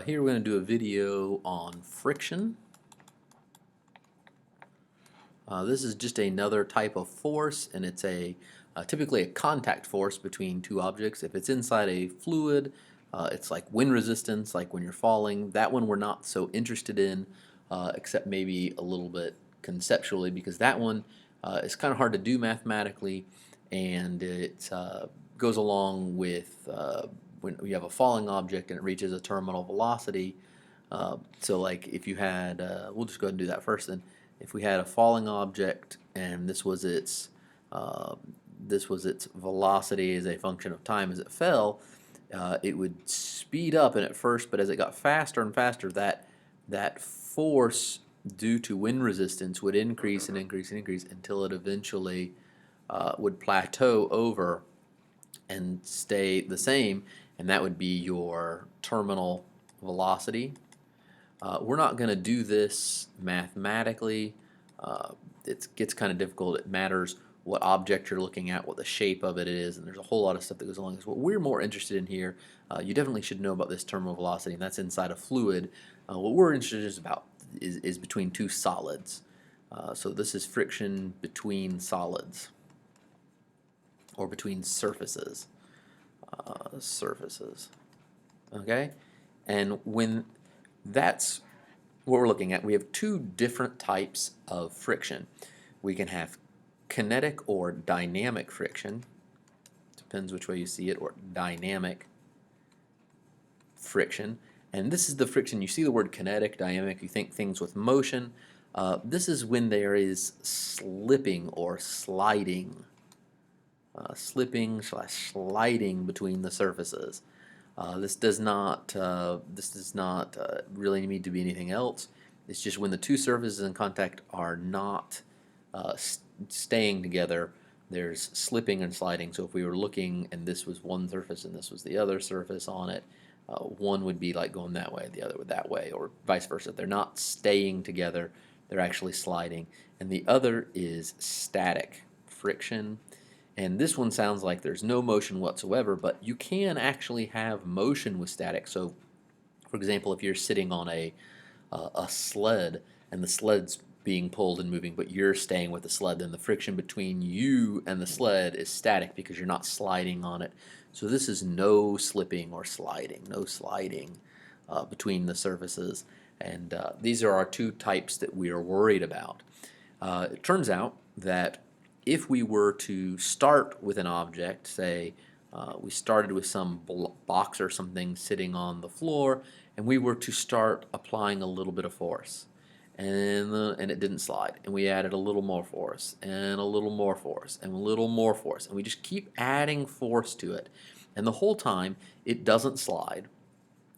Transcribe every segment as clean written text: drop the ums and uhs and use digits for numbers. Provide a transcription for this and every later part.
Here we're going to do a video on friction. This is just another type of force, and it's typically a contact force between two objects. If it's inside a fluid, it's like wind resistance, like when you're falling. That one we're not so interested in, except maybe a little bit conceptually, because that one is kind of hard to do mathematically, and it goes along with when you have a falling object and it reaches a terminal velocity. So like if you had, we'll just go ahead and do that first then. If we had a falling object and uh, this was its velocity as a function of time as it fell, it would speed up and at first, but as it got faster and faster, that force due to wind resistance would increase and increase and increase until it eventually would plateau over and stay the same, and that would be your terminal velocity. We're not going to do this mathematically. It gets kind of difficult. It matters what object you're looking at, what the shape of it is, and there's a whole lot of stuff that goes along with this. What we're more interested in here, you definitely should know about this terminal velocity, and that's inside a fluid. What we're interested is between two solids. So this is friction between solids, or between surfaces. Okay? And when that's what we're looking at, we have two different types of friction. We can have kinetic or dynamic friction, depends which way you see it, or dynamic friction. And this is the friction, you see the word kinetic, dynamic, you think things with motion. This is when there is slipping or sliding. Slipping/sliding between the surfaces. This does not really need to be anything else. It's just when the two surfaces in contact are not staying together, there's slipping and sliding. So if we were looking and this was one surface and this was the other surface on it, one would be like going that way, the other would that way, or vice versa. They're not staying together, they're actually sliding. And the other is static friction. And this one sounds like there's no motion whatsoever, but you can actually have motion with static. So, for example, if you're sitting on a sled and the sled's being pulled and moving, but you're staying with the sled, then the friction between you and the sled is static because you're not sliding on it. So this is no slipping or sliding, no sliding between the surfaces. And these are our two types that we are worried about. It turns out that if we were to start with an object, say we started with some box or something sitting on the floor, and we were to start applying a little bit of force, and it didn't slide, and we added a little more force, and a little more force, and a little more force, and we just keep adding force to it, and the whole time it doesn't slide,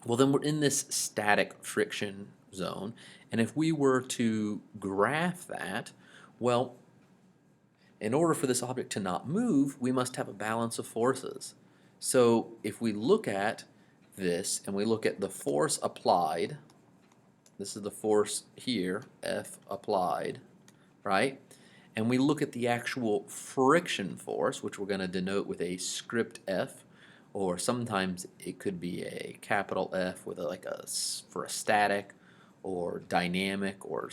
well then we're in this static friction zone, and if we were to graph that, well, in order for this object to not move, we must have a balance of forces. So if we look at this and we look at the force applied, this is the force here, F applied, right? And we look at the actual friction force, which we're going to denote with a script F, or sometimes it could be a capital F with for a static, or dynamic, or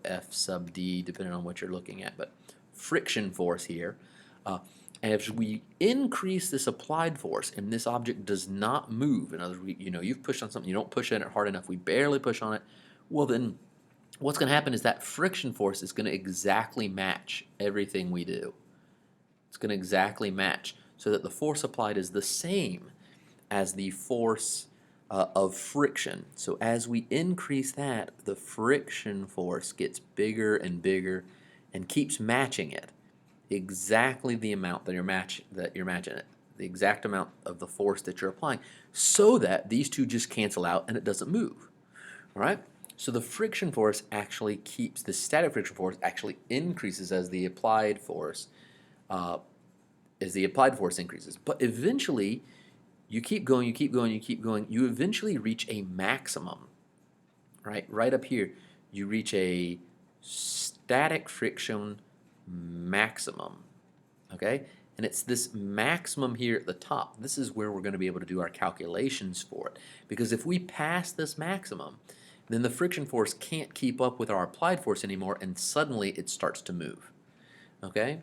F sub D, depending on what you're looking at. But friction force here. And as we increase this applied force and this object does not move, in other words, you've pushed on something, you don't push on it hard enough, we barely push on it, well then what's going to happen is that friction force is going to exactly match everything we do. It's going to exactly match so that the force applied is the same as the force of friction. So as we increase that, the friction force gets bigger and bigger and keeps matching it. Exactly the amount that you're matching it. The exact amount of the force that you're applying, so that these two just cancel out and it doesn't move. All right? So the friction force actually the static friction force actually increases as the applied force increases. But eventually, you keep going, you eventually reach a maximum, right? Right up here, you reach a static friction maximum, okay? and it's this maximum here at the top. This is where we're going to be able to do our calculations for it. Because if we pass this maximum, then the friction force can't keep up with our applied force anymore, and suddenly it starts to move. Okay?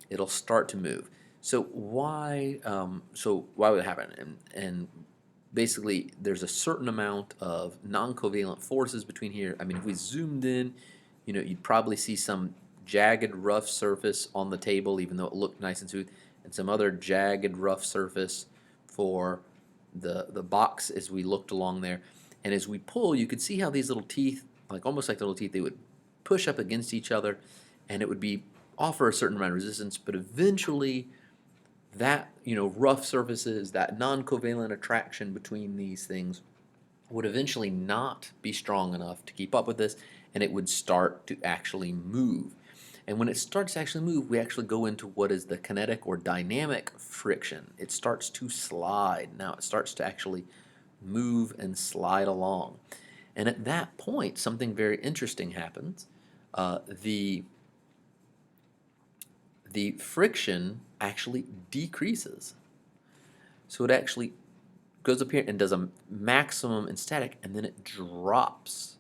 It'll start to move. So why would it happen? And basically, there's a certain amount of non-covalent forces between here. I mean, if we zoomed in, you'd probably see some jagged, rough surface on the table, even though it looked nice and smooth, and some other jagged, rough surface for the box as we looked along there. And as we pull, you could see how these little teeth, almost like little teeth, they would push up against each other, and it would offer a certain amount of resistance, but eventually that rough surfaces, that non-covalent attraction between these things would eventually not be strong enough to keep up with this, and it would start to actually move. And when it starts to actually move, we actually go into what is the kinetic or dynamic friction. It starts to slide. Now it starts to actually move and slide along. And at that point, something very interesting happens. The friction actually decreases. So it actually goes up here and does a maximum in static, and then it drops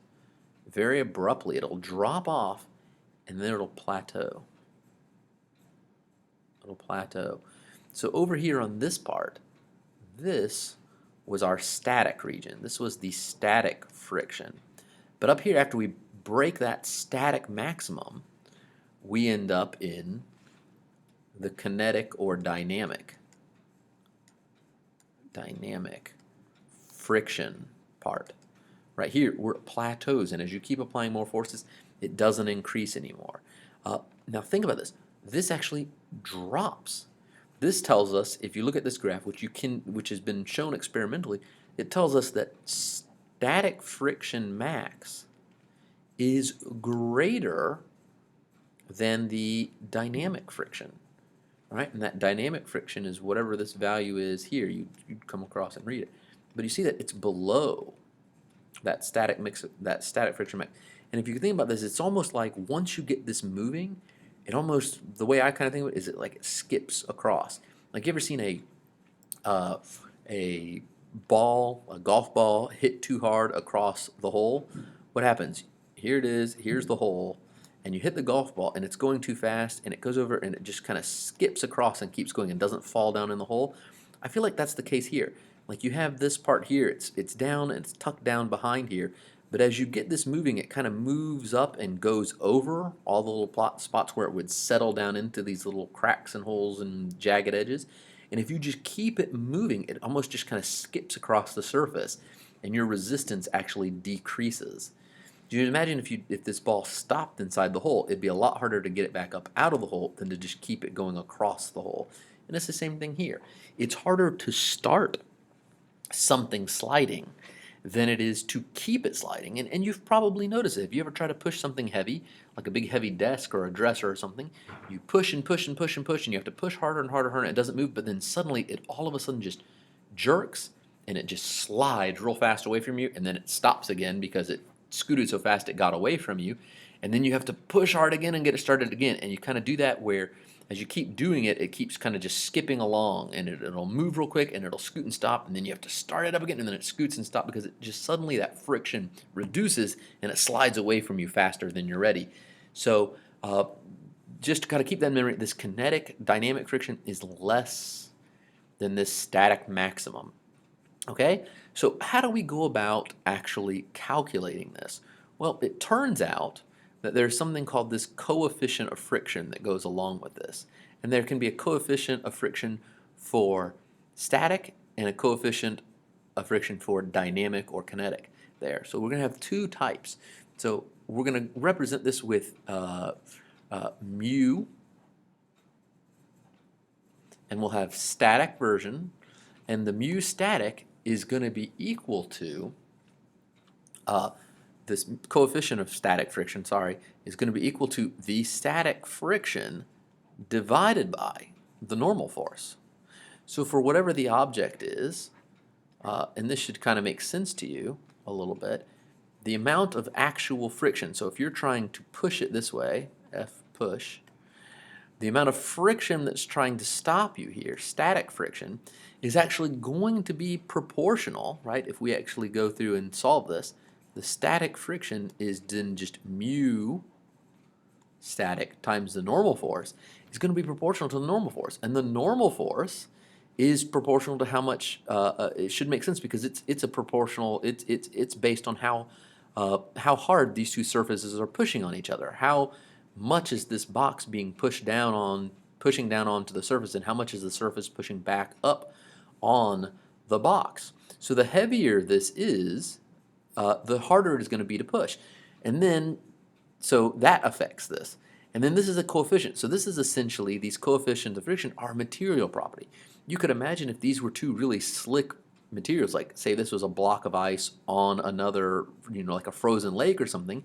very abruptly. It'll drop off, and then it'll plateau. It'll plateau. So over here on this part, this was our static region. This was the static friction. But up here, after we break that static maximum, we end up in the kinetic or dynamic friction part. Right here, we're at plateaus, and as you keep applying more forces, it doesn't increase anymore. Now think about this. This actually drops. This tells us, if you look at this graph, which has been shown experimentally, it tells us that static friction max is greater than the dynamic friction. Right? And that dynamic friction is whatever this value is here. You'd come across and read it. But you see that it's below that static friction max. And if you think about this, it's almost like once you get this moving, the way I kind of think of it is it skips across. Like, you ever seen a golf ball hit too hard across the hole? What happens? Here it is, here's the hole, and you hit the golf ball and it's going too fast, and it goes over and it just kind of skips across and keeps going and doesn't fall down in the hole. I feel like that's the case here. Like, you have this part here, it's down and it's tucked down behind here, but as you get this moving, it kind of moves up and goes over all the little spots where it would settle down into these little cracks and holes and jagged edges. And if you just keep it moving, it almost just kind of skips across the surface, and your resistance actually decreases. Do you imagine if this ball stopped inside the hole, it'd be a lot harder to get it back up out of the hole than to just keep it going across the hole. And it's the same thing here. It's harder to start something sliding than it is to keep it sliding. And you've probably noticed it. If you ever try to push something heavy, like a big heavy desk or a dresser or something, you push and push and push and push, and you have to push harder and harder and harder, and it doesn't move, but then suddenly it all of a sudden just jerks, and it just slides real fast away from you, and then it stops again because it scooted so fast it got away from you, and then you have to push hard again and get it started again. And you kind of do that where as you keep doing it, it keeps kind of just skipping along, and it'll move real quick, and it'll scoot and stop, and then you have to start it up again, and then it scoots and stops because it just suddenly that friction reduces and it slides away from you faster than you're ready. So just to kind of keep that in memory, this kinetic dynamic friction is less than this static maximum. Okay, so how do we go about actually calculating this? Well, it turns out that there's something called this coefficient of friction that goes along with this. And there can be a coefficient of friction for static and a coefficient of friction for dynamic or kinetic there. So we're going to have two types. So we're going to represent this with mu, and we'll have static version, and the mu static is going to be equal to this coefficient of static friction, is going to be equal to the static friction divided by the normal force. So for whatever the object is, and this should kind of make sense to you a little bit, the amount of actual friction, so if you're trying to push it this way, F push, the amount of friction that's trying to stop you here, static friction, is actually going to be proportional, right? If we actually go through and solve this, the static friction is then just mu static times the normal force is going to be proportional to the normal force. And the normal force is proportional to how much, it should make sense because it's a proportional, it's based on how hard these two surfaces are pushing on each other. How much is this box being pushing down onto the surface, and how much is the surface pushing back up on the box? So the heavier this is, the harder it is going to be to push. And then, so that affects this. And then this is a coefficient. So this is essentially, these coefficients of friction are material property. You could imagine if these were two really slick materials, like say this was a block of ice on another, like a frozen lake or something,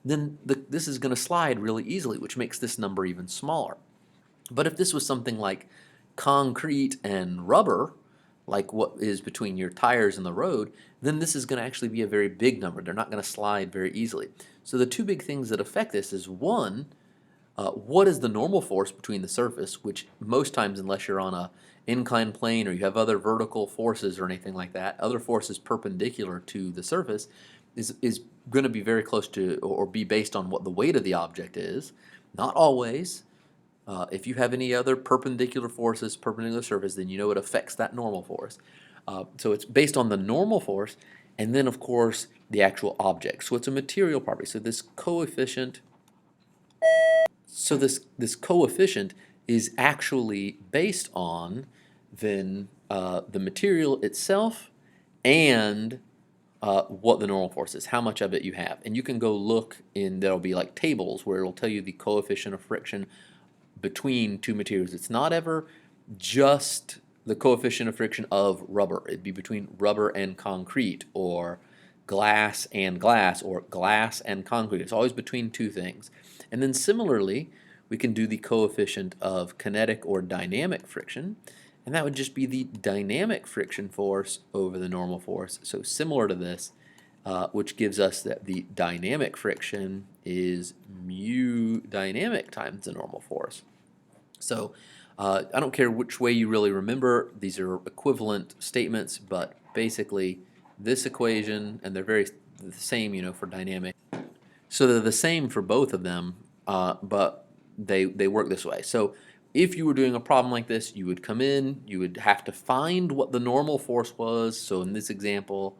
then this is going to slide really easily, which makes this number even smaller. But if this was something like concrete and rubber, like what is between your tires and the road, then this is going to actually be a very big number. They're not going to slide very easily. So the two big things that affect this is, one, what is the normal force between the surface, which most times, unless you're on a inclined plane or you have other vertical forces or anything like that, other forces perpendicular to the surface, is going to be very close to or be based on what the weight of the object is. Not always. If you have any other perpendicular forces, perpendicular surface, then you know it affects that normal force. So it's based on the normal force, and then of course the actual object. So it's a material property. So this coefficient, this coefficient is actually based on then the material itself and what the normal force is, how much of it you have. And you can go look in, there'll be like tables where it'll tell you the coefficient of friction between two materials. It's not ever just the coefficient of friction of rubber. It'd be between rubber and concrete, or glass and glass, or glass and concrete. It's always between two things. And then similarly, we can do the coefficient of kinetic or dynamic friction, and that would just be the dynamic friction force over the normal force. So similar to this, which gives us that the dynamic friction is mu dynamic times the normal force. So I don't care which way you really remember, these are equivalent statements, but basically this equation, and they're very the same, for dynamic. So they're the same for both of them, but they work this way. So if you were doing a problem like this, you would come in, you would have to find what the normal force was. So in this example,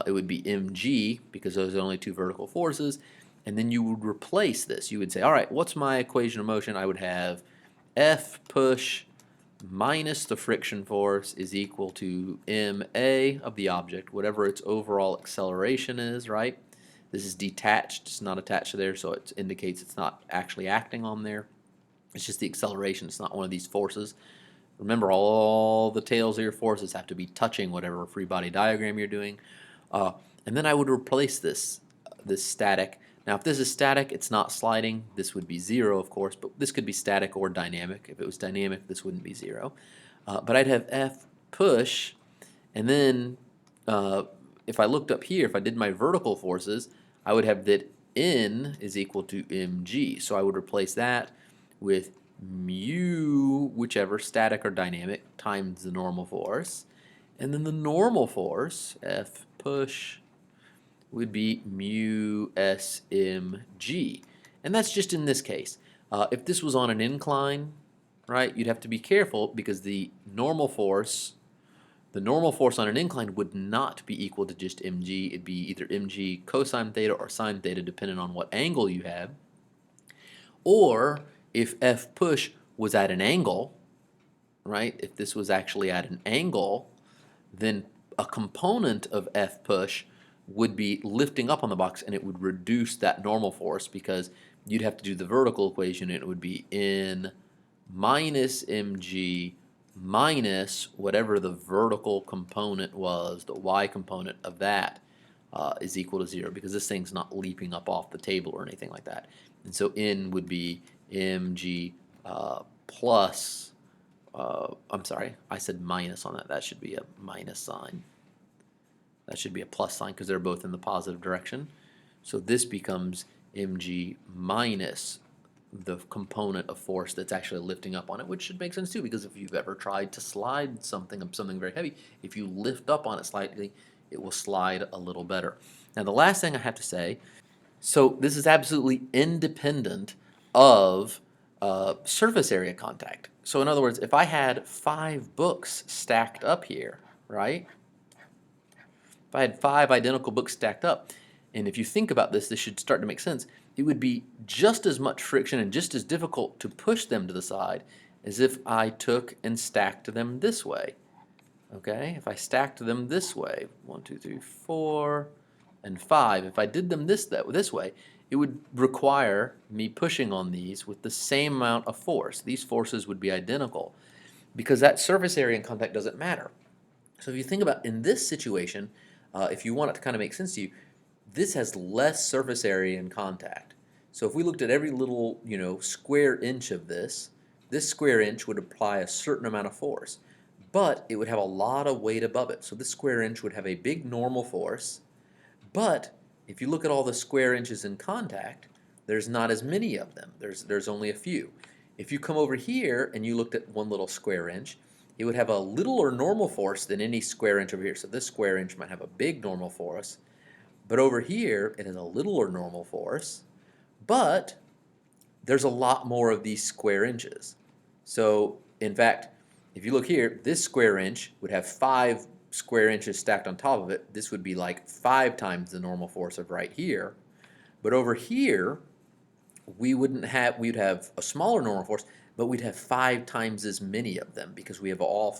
it would be mg, because those are only two vertical forces, and then you would replace this. You would say, all right, what's my equation of motion? I would have F push minus the friction force is equal to ma of the object, whatever its overall acceleration is, right? This is detached, it's not attached to there, so it indicates it's not actually acting on there. It's just the acceleration, it's not one of these forces. Remember, all the tails of your forces have to be touching whatever free body diagram you're doing. And then I would replace this static. Now, if this is static, it's not sliding. This would be 0, of course, but this could be static or dynamic. If it was dynamic, this wouldn't be 0. But I'd have F push, and then if I looked up here, if I did my vertical forces, I would have that N is equal to mg. So I would replace that with mu, whichever, static or dynamic, times the normal force. And then the normal force, F push, would be mu smg. And that's just in this case. If this was on an incline, right, you'd have to be careful because the normal force on an incline would not be equal to just mg. It'd be either mg cosine theta or sine theta, depending on what angle you have. Or if F push was at an angle, right, if this was actually at an angle, then a component of F push would be lifting up on the box, and it would reduce that normal force because you'd have to do the vertical equation, and it would be N minus mg minus whatever the vertical component was, the y component of that is equal to 0, because this thing's not leaping up off the table or anything like that. And so N would be mg plus, I'm sorry, I said minus on that. That should be a minus sign. That should be a plus sign because they're both in the positive direction. So this becomes mg minus the component of force that's actually lifting up on it, which should make sense too, because if you've ever tried to slide something very heavy, if you lift up on it slightly, it will slide a little better. Now, the last thing I have to say, so this is absolutely independent of surface area contact. So in other words, if I had 5 books stacked up here, right? If I had 5 identical books stacked up, and if you think about this, this should start to make sense. It would be just as much friction and just as difficult to push them to the side as if I took and stacked them this way. Okay, if I stacked them this way, 1, 2, 3, 4, and 5, if I did them this way, it would require me pushing on these with the same amount of force. These forces would be identical because that surface area and contact doesn't matter. So if you think about in this situation, if you want it to kind of make sense to you, this has less surface area and contact. So if we looked at every little, square inch of this square inch would apply a certain amount of force, but it would have a lot of weight above it. So this square inch would have a big normal force, but if you look at all the square inches in contact, there's not as many of them. There's only a few. If you come over here and you looked at one little square inch, it would have a littler normal force than any square inch over here. So this square inch might have a big normal force, but over here it has a littler normal force, but there's a lot more of these square inches. So in fact, if you look here, this square inch would have 5 square inches stacked on top of it. This would be like 5 times the normal force of right here. But over here, we'd have a smaller normal force, but we'd have 5 times as many of them because we have all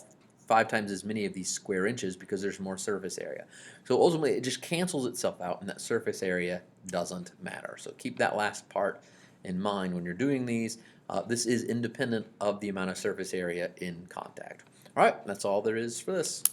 5 times as many of these square inches because there's more surface area. So ultimately, it just cancels itself out, and that surface area doesn't matter. So keep that last part in mind when you're doing these. This is independent of the amount of surface area in contact. All right, that's all there is for this.